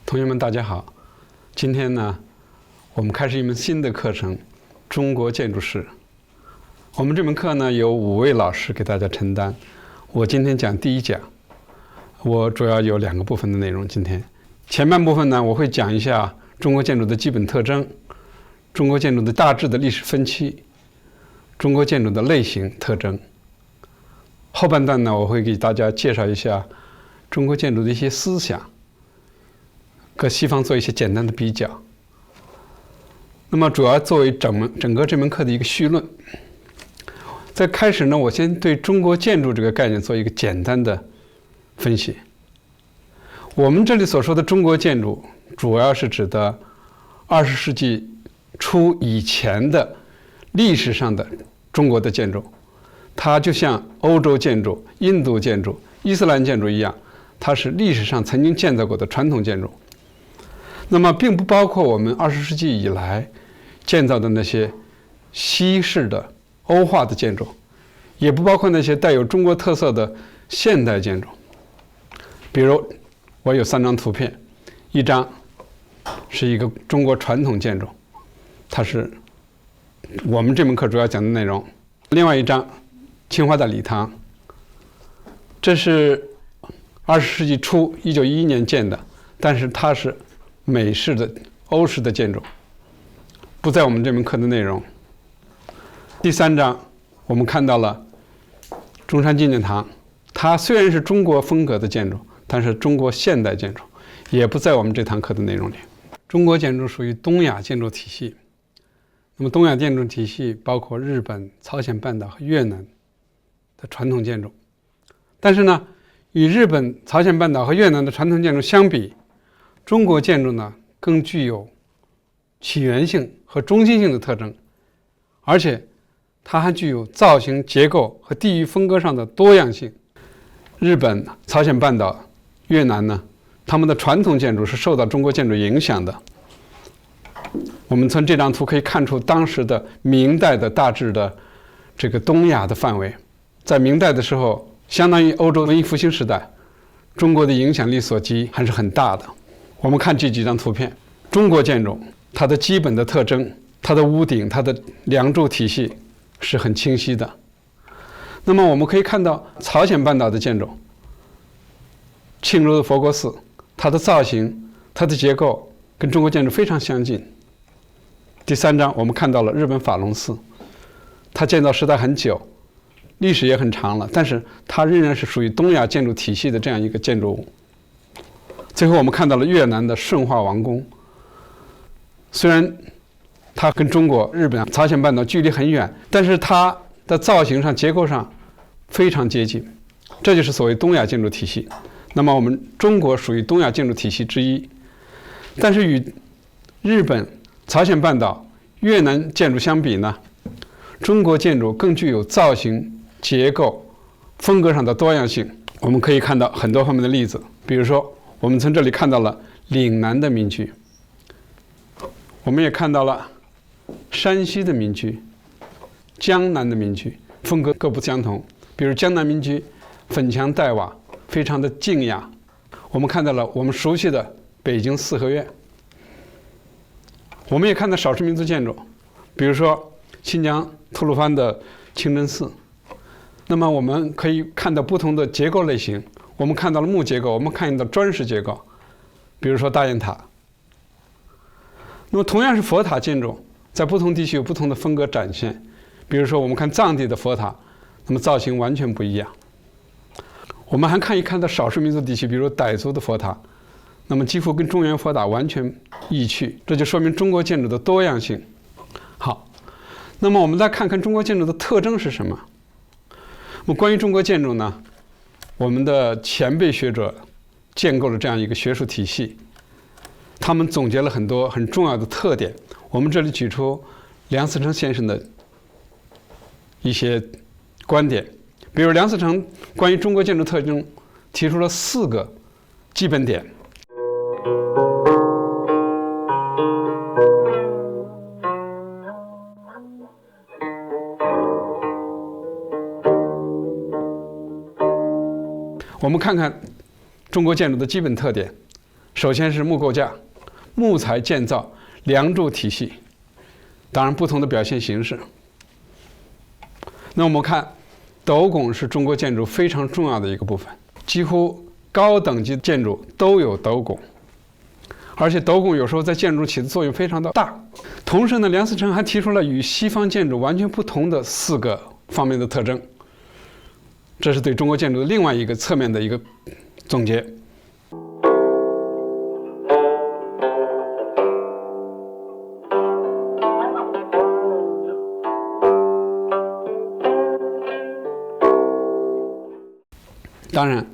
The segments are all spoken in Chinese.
同学们，大家好。今天呢，我们开始一门新的课程——中国建筑史。我们这门课呢，由5位老师给大家承担。我今天讲第1讲，我主要有2个部分的内容。今天前半部分呢，我会讲一下中国建筑的基本特征，中国建筑的大致的历史分期，中国建筑的类型特征。后半段呢，我会给大家介绍一下中国建筑的一些思想，和西方做一些简单的比较。那么主要作为整个这门课的一个绪论。在开始呢，我先对中国建筑这个概念做一个简单的分析。我们这里所说的中国建筑，主要是指的20世纪初以前的历史上的中国的建筑。它就像欧洲建筑、印度建筑、伊斯兰建筑一样，它是历史上曾经建造过的传统建筑。那么并不包括我们20世纪以来建造的那些西式的欧化的建筑，也不包括那些带有中国特色的现代建筑。比如我有3张图片，一张是一个中国传统建筑，它是我们这门课主要讲的内容；另外一张清华大礼堂，这是20世纪初1911年建的，但是它是美式的欧式的建筑，不在我们这门课的内容。第3章我们看到了中山纪念堂，它虽然是中国风格的建筑，但是中国现代建筑，也不在我们这堂课的内容里。中国建筑属于东亚建筑体系。那么东亚建筑体系包括日本、朝鲜半岛和越南的传统建筑。但是呢，与日本、朝鲜半岛和越南的传统建筑相比，中国建筑呢更具有起源性和中心性的特征，而且它还具有造型、结构和地域风格上的多样性。日本、朝鲜半岛、越南呢，他们的传统建筑是受到中国建筑影响的。我们从这张图可以看出当时的明代的大致的这个东亚的范围。在明代的时候，相当于欧洲文艺复兴时代，中国的影响力所及还是很大的。我们看这几张图片，中国建筑它的基本的特征，它的屋顶、它的梁柱体系是很清晰的。那么我们可以看到朝鲜半岛的建筑，庆州的佛国寺，它的造型、它的结构跟中国建筑非常相近。第3章我们看到了日本法隆寺，它建造时代很久，历史也很长了，但是它仍然是属于东亚建筑体系的这样一个建筑物。最后我们看到了越南的顺化王宫，虽然它跟中国、日本、朝鲜半岛距离很远，但是它的造型上、结构上非常接近，这就是所谓东亚建筑体系。那么我们中国属于东亚建筑体系之一，但是与日本、朝鲜半岛、越南建筑相比呢，中国建筑更具有造型、结构、风格上的多样性。我们可以看到很多方面的例子，比如说我们从这里看到了岭南的民居，我们也看到了山西的民居、江南的民居，风格各不相同。比如江南民居粉墙黛瓦，非常的静雅。我们看到了我们熟悉的北京四合院。我们也看到少数民族建筑，比如说新疆吐鲁番的清真寺。那么我们可以看到不同的结构类型，我们看到了木结构，我们看到砖石结构，比如说大雁塔。那么同样是佛塔建筑，在不同地区有不同的风格展现。比如说我们看藏地的佛塔，那么造型完全不一样。我们还看到少数民族地区，比如傣族的佛塔，那么几乎跟中原佛塔完全异趣，这就说明中国建筑的多样性。好，那么我们再看看中国建筑的特征是什么。那么关于中国建筑呢，我们的前辈学者建构了这样一个学术体系，他们总结了很多很重要的特点。我们这里举出梁思成先生的一些观点，比如梁思成关于中国建筑特征提出了4个基本点。我们看看中国建筑的基本特点。首先是木构架，木材建造，梁柱体系，当然不同的表现形式。那我们看斗拱是中国建筑非常重要的一个部分，几乎高等级建筑都有斗拱，而且斗拱有时候在建筑起的作用非常的大。同时呢，梁思成还提出了与西方建筑完全不同的4个方面的特征，这是对中国建筑的另外一个侧面的一个总结。当然，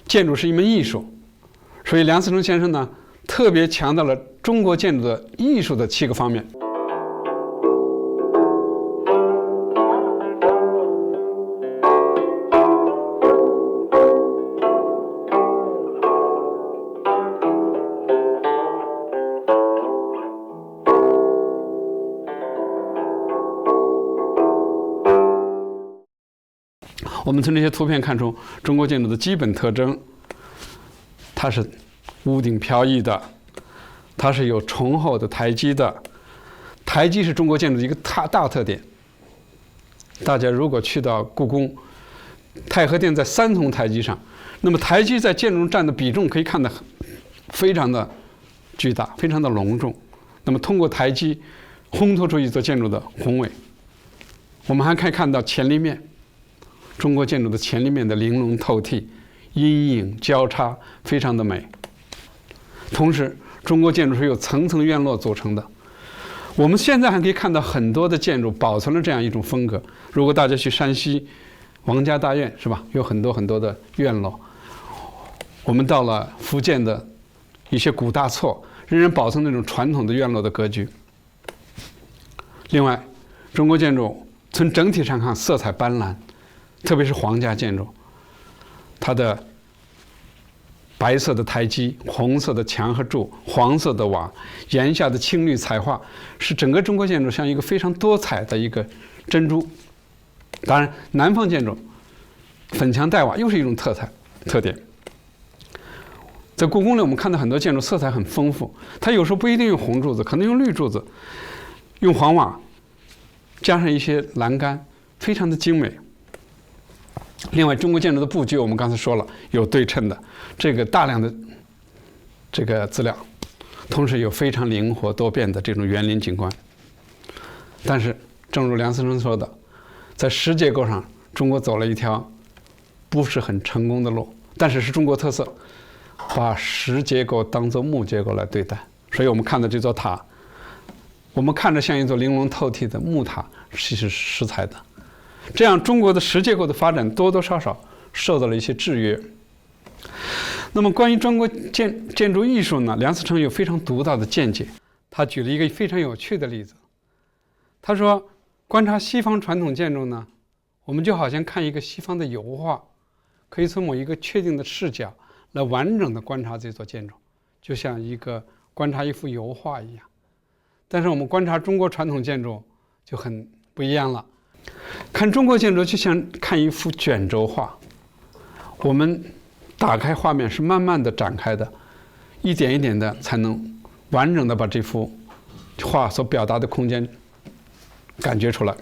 建筑是一门艺术，所以梁思成先生呢特别强调了中国建筑的艺术的7个方面。我们从这些图片看出中国建筑的基本特征，它是屋顶飘逸的，它是有重厚的台基的。台基是中国建筑的一个大特点。大家如果去到故宫，太和殿在3重台基上，那么台基在建筑中占的比重可以看得非常的巨大，非常的隆重。那么通过台基烘托出一座建筑的宏伟。我们还可以看到前立面，中国建筑的前立面的玲珑透剔，阴影交叉，非常的美。同时，中国建筑是由层层院落组成的。我们现在还可以看到很多的建筑保存了这样一种风格。如果大家去山西王家大院，是吧？有很多很多的院落。我们到了福建的一些古大厝，仍然保存那种传统的院落的格局。另外，中国建筑从整体上看色彩斑斓，特别是皇家建筑，它的白色的台基、红色的墙和柱、黄色的瓦、檐下的青绿彩画，使整个中国建筑像一个非常多彩的一个珍珠。当然，南方建筑粉墙黛瓦又是一种特点。在故宫里，我们看到很多建筑色彩很丰富，它有时候不一定用红柱子，可能用绿柱子，用黄瓦，加上一些栏杆，非常的精美。另外，中国建筑的布局我们刚才说了，有对称的这个大量的这个资料，同时有非常灵活多变的这种园林景观。但是，正如梁思成说的，在石结构上，中国走了一条不是很成功的路，但是是中国特色，把石结构当作木结构来对待。所以我们看到这座塔，我们看着像一座玲珑透剔的木塔，其实是石材的。这样，中国的石结构的发展多多少少受到了一些制约。那么，关于中国建筑艺术呢，梁思成有非常独到的见解。他举了一个非常有趣的例子。他说，观察西方传统建筑呢，我们就好像看一个西方的油画，可以从某一个确定的视角来完整的观察这座建筑，就像观察一幅油画一样。但是我们观察中国传统建筑就很不一样了。看中国建筑就像看一幅卷轴画，我们打开画面是慢慢的展开的，一点一点的才能完整的把这幅画所表达的空间感觉出来。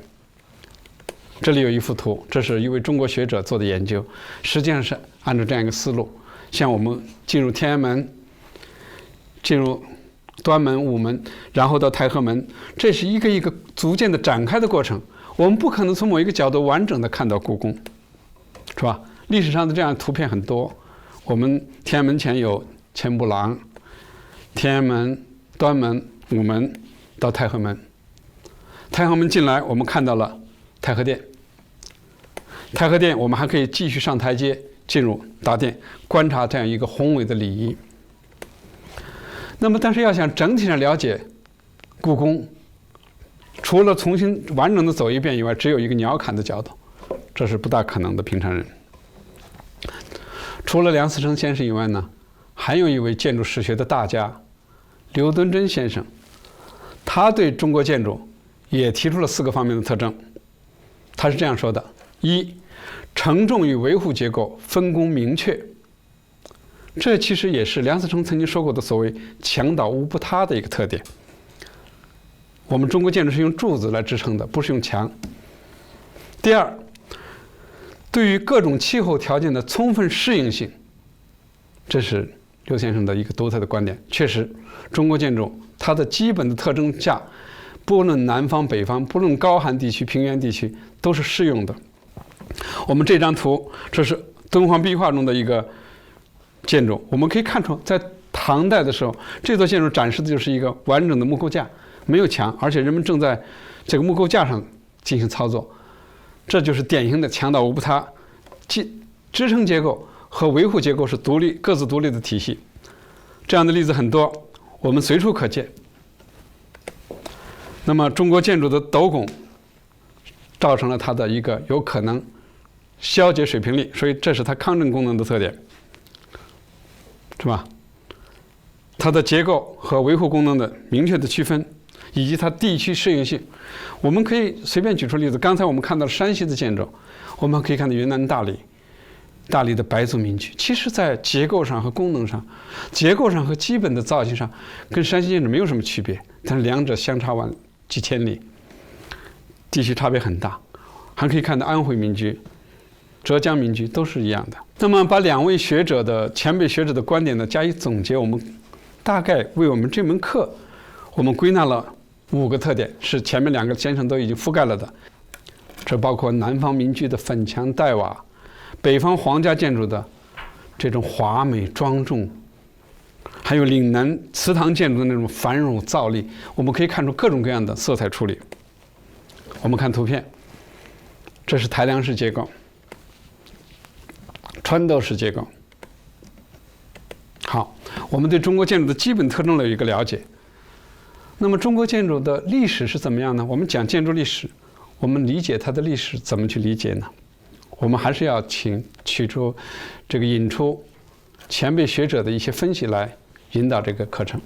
这里有一幅图，这是一位中国学者做的研究，实际上是按照这样一个思路，像我们进入天安门，进入端门、午门，然后到太和门，这是一个一个逐渐的展开的过程。我们不可能从某一个角度完整的看到故宫，是吧？历史上的这样的图片很多。我们天安门前有钱布廊，天安门、端门、午门到太和门。太和门进来，我们看到了太和殿。太和殿，我们还可以继续上台阶，进入大殿，观察这样一个宏伟的礼仪。那么，但是要想整体上了解故宫，除了重新完整的走一遍以外，只有一个鸟瞰的角度，这是不大可能的。平常人，除了梁思成先生以外呢，还有一位建筑史学的大家刘敦桢先生，他对中国建筑也提出了4个方面的特征。他是这样说的：一，承重与维护结构分工明确。这其实也是梁思成曾经说过的所谓“墙倒屋不塌”的一个特点。我们中国建筑是用柱子来支撑的，不是用墙。第二，对于各种气候条件的充分适应性，这是刘先生的一个独特的观点。确实，中国建筑它的基本的特征下，不论南方北方，不论高寒地区平原地区，都是适用的。我们这张图，这是敦煌壁画中的一个建筑，我们可以看出，在唐代的时候，这座建筑展示的就是一个完整的木构架，没有墙，而且人们正在这个木构架上进行操作。这就是典型的墙倒屋不塌，支撑结构和维护结构是各自独立的体系。这样的例子很多，我们随处可见。那么中国建筑的斗拱造成了它的一个有可能消解水平力，所以这是它抗震功能的特点，是吧？它的结构和维护功能的明确的区分，以及它地区适应性。我们可以随便举出例子，刚才我们看到山西的建筑，我们可以看到云南大理的白族民居，其实在结构上和功能上，结构上和基本的造型上，跟山西建筑没有什么区别，但是两者相差几千里，地区差别很大。还可以看到安徽民居、浙江民居都是一样的。那么把两位前辈学者的观点呢加以总结，我们大概为我们这门课，我们归纳了5个特点，是前面2个先生都已经覆盖了的。这包括南方民居的粉墙黛瓦，北方皇家建筑的这种华美庄重，还有岭南祠堂建筑的那种繁荣造诣。我们可以看出各种各样的色彩处理。我们看图片，这是抬梁式结构，穿斗式结构。好，我们对中国建筑的基本特征有一个了解。那么中国建筑的历史是怎么样呢？我们讲建筑历史，我们理解它的历史怎么去理解呢？我们还是要引出前辈学者的一些分析来引导这个课程。